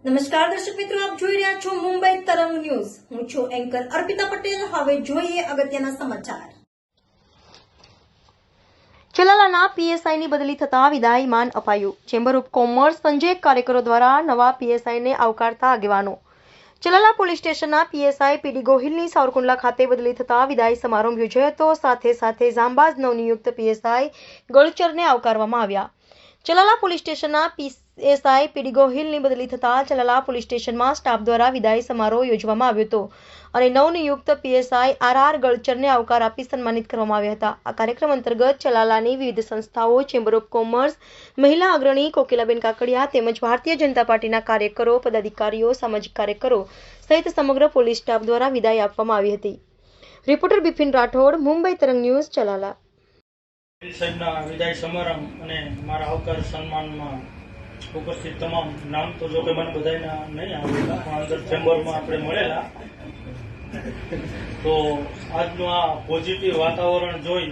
નમસ્કાર દર્શક મિત્રો, આપ જોઈ રહ્યા છો મુંબઈ તરંગ ન્યૂઝ. હું છું એન્કર અર્પિતા પટેલ. હવે જોઈએ અગત્યના સમાચાર. ચલાલાના પીએસઆઈની બદલી થતા વિદાયમાન અપાયું. ચેમ્બર ઓફ કોમર્સ સંજય કાર્યકરો દ્વારા નવા પીએસઆઈને આવકારતા આગેવાનો. ચલાલા પોલીસ સ્ટેશનના પીએસઆઈ પીડી ગોહિલની સાવરકુંડલા ખાતે બદલી થતા વિદાય સમારંભ યોજાયો હતો. સાથે સાથે જાંબાઝ નવનિયુક્ત પીએસઆઈ ગળચરને આવકારવામાં આવ્યા. ચલાલા પોલીસ સ્ટેશનના પીએસઆઈ પીડી ગોહિલની બદલી થતા ચલાલા પોલીસ સ્ટેશનમાં સ્ટાફ દ્વારા વિદાય સમારોહ યોજવામાં આવ્યો હતો અને નવનિયુક્ત પીએસઆઈ આર ગળચરને આવકાર આપી સન્માનિત કરવામાં આવ્યા હતા. આ કાર્યક્રમ અંતર્ગત ચલાલાની વિવિધ સંસ્થાઓ, ચેમ્બર ઓફ કોમર્સ, મહિલા અગ્રણી કોકિલાબેન કાકડિયા તેમજ ભારતીય જનતા પાર્ટીના કાર્યકરો, પદાધિકારીઓ, સામાજિક કાર્યકરો સહિત સમગ્ર પોલીસ સ્ટાફ દ્વારા વિદાય આપવામાં આવી હતી. રિપોર્ટર બિપિન રાઠોડ, મુંબઈ તરંગ ન્યૂઝ, ચલાલા. સાહેબના વિદાય સમારંભ અને મારા આવકાર સન્માનમાં ઉપસ્થિત તમામ નામ તો જો કે મને બધાના નહીં આવેલા, પણ અંદર ચેમ્બરમાં આપણે મળેલા. તો આજનું આ પોઝિટિવ વાતાવરણ જોઈ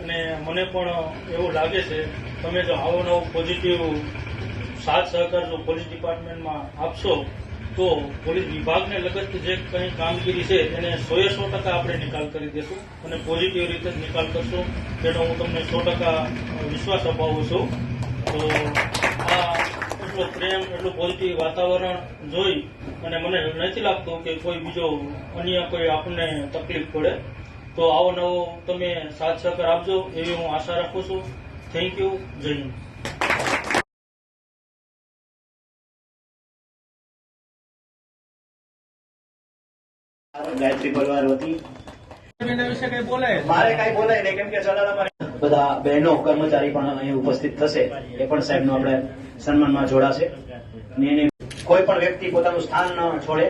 અને મને પણ એવું લાગે છે, તમે જો આવો નવો પોઝિટિવ સાથ સહકાર જો પોલીસ ડિપાર્ટમેન્ટમાં આપશો તો પોલીસ વિભાગને લગતી જે કંઈ કામગીરી છે એને 100% આપણે નિકાલ કરી દેશું અને પોઝિટિવ રીતે જ નિકાલ કરશું. તેનો હું તમને 100% વિશ્વાસ અપાવું છું. તો આ એટલો પ્રેમ, એટલું પોઝિટિવ વાતાવરણ જોઈ અને મને નથી લાગતું કે કોઈ બીજો અન્ય કોઈ આપણને તકલીફ પડે. તો આવો નવો તમે સાથ સહકાર આપજો એવી હું આશા રાખું છું. Thank you. જય હિન્દ. ગાયત્રી પરિવાર વતી મારે કઈ બોલાય નહીં, કેમ કે ચલાલામાં બધા બહેનો કર્મચારી પણ અહીં ઉપસ્થિત થશે. એ પણ સાહેબનું આપણે સન્માનમાં જોડાશે. કોઈ પણ વ્યક્તિ પોતાનું સ્થાન ન છોડે